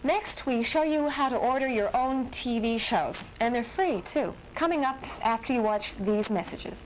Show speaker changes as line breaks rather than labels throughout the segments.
Next, we show you how to order your own TV shows, and they're free, too. Coming up after you watch these messages.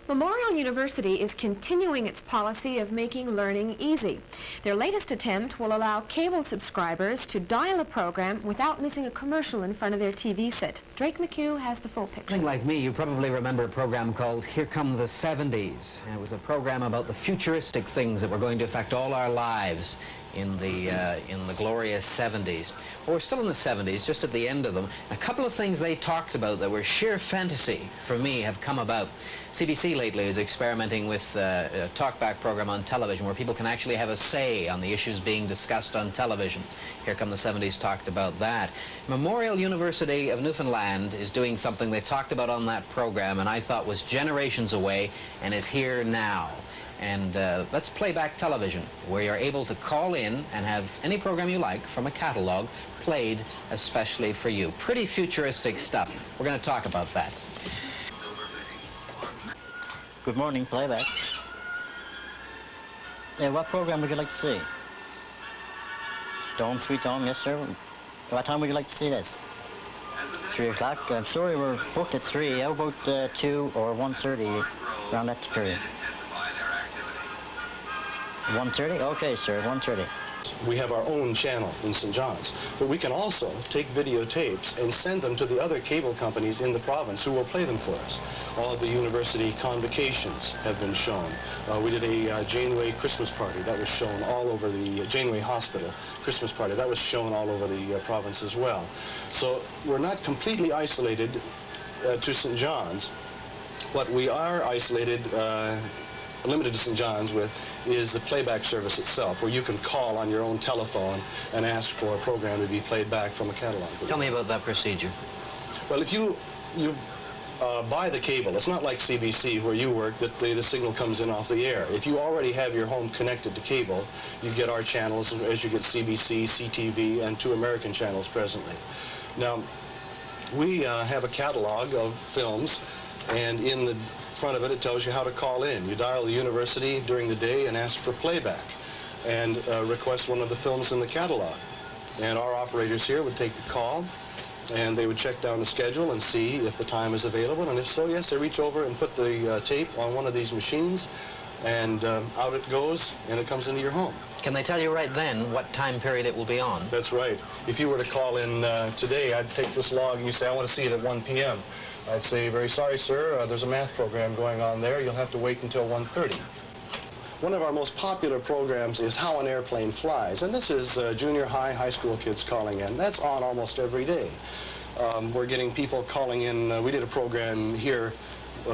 Memorial University is continuing its policy of making learning easy. Their latest attempt will allow cable subscribers to dial a program without missing a commercial in front of their TV set. Drake McHugh has the full picture.
Like me, you probably remember a program called Here Come the 70s. And it was a program about the futuristic things that were going to affect all our lives in the glorious 70s. Well, we're still in the 70s, just at the end of them. A couple of things they talked about that were sheer fantasy for me have come about. CBC lately is experimenting with a talkback program on television where people can actually have a say on the issues being discussed on television. Here Come the 70s talked about that. Memorial University of Newfoundland is doing something they talked about on that program and I thought was generations away and is here now. And that's playback television, where you're able to call in and have any program you like from a catalog played especially for you. Pretty futuristic stuff. We're going to talk about that.
Good morning, Playback. What program would you like to see? Dome, Sweet Dome, yes, sir. What time would you like to see this? 3 o'clock. I'm sorry, we're booked at 3. How about 2 or 1:30, around that period? 1:30? Okay, sir, 1:30.
We have our own channel in St. John's, but we can also take videotapes and send them to the other cable companies in the province who will play them for us. All of the university convocations have been shown. We did a Janeway Christmas party that was shown all over the Janeway Hospital Christmas party. That was shown all over the province as well. So we're not completely isolated to St. John's. What we are isolated limited to St. John's with is the playback service itself, where you can call on your own telephone and ask for a program to be played back from a catalog.
Tell me about that procedure.
Well, if you buy the cable, it's not like CBC where you work that the signal comes in off the air. If you already have your home connected to cable, you get our channels as you get CBC, CTV, and 2 American channels presently. Now, we have a catalog of films, and in the front of it, it tells you how to call in. You dial the university during the day and ask for playback and request one of the films in the catalog. And our operators here would take the call and they would check down the schedule and see if the time is available, and if so, yes, they reach over and put the tape on one of these machines and out it goes and it comes into your home.
Can they tell you right then what time period it will be on?
That's right. If you were to call in today, I'd take this log and you say, I want to see it at 1 p.m. I'd say, very sorry, sir, there's a math program going on there. You'll have to wait until 1:30. One of our most popular programs is How an Airplane Flies, and this is junior high, high school kids calling in. That's on almost every day. We're getting people calling in. We did a program here,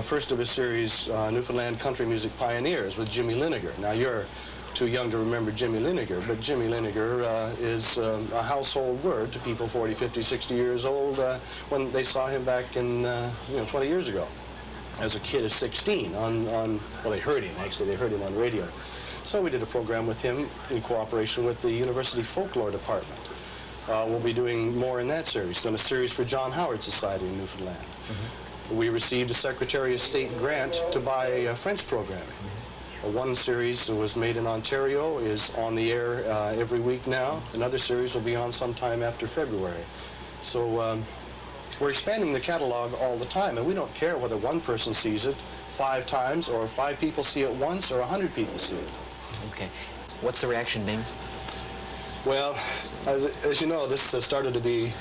first of a series, Newfoundland Country Music Pioneers with Jimmy Liniger. Now, you're too young to remember Jimmy Liniger, but Jimmy Liniger is a household word to people 40, 50, 60 years old when they saw him back in 20 years ago as a kid of 16 well, they heard him, actually. They heard him on radio. So we did a program with him in cooperation with the University Folklore Department. We'll be doing more in that series. Done a series for John Howard Society in Newfoundland. We received a Secretary of State grant to buy French programming. One series was made in Ontario, is on the air every week now. Another series will be on sometime after February. So we're expanding the catalog all the time, and we don't care whether one person sees it 5 times or 5 people see it once or 100 people see it.
Okay. What's the reaction been?
Well, as you know, this started to be,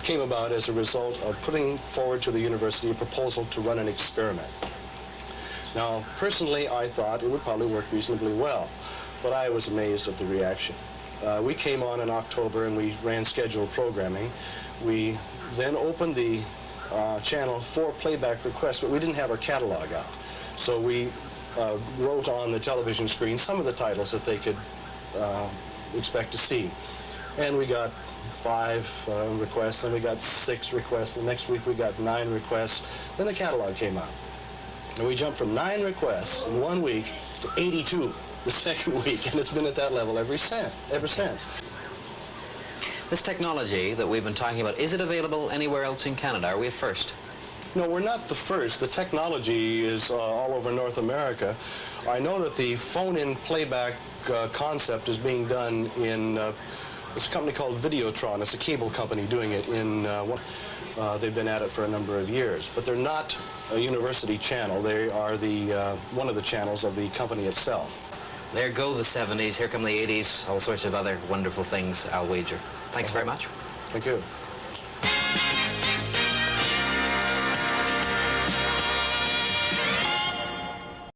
came about as a result of putting forward to the university a proposal to run an experiment. Now, personally, I thought it would probably work reasonably well, but I was amazed at the reaction. We came on in October and we ran scheduled programming. We then opened the channel for playback requests, but we didn't have our catalog out. So we wrote on the television screen some of the titles that they could expect to see. And we got 5 requests, and we got 6 requests. The next week we got 9 requests. Then the catalog came out. And we jumped from 9 requests in 1 week to 82 the second week, and it's been at that level ever since.
This technology that we've been talking about, is it available anywhere else in Canada? Are we a first?
No, we're not the first. The technology is all over North America. I know that the phone-in playback concept is being done in it's a company called Videotron. It's a cable company doing it in they've been at it for a number of years, but they're not a university channel. They are one of the channels of the company itself.
There go the 70s, here come the 80s, all sorts of other wonderful things, I'll wager. Thanks very much.
Thank you.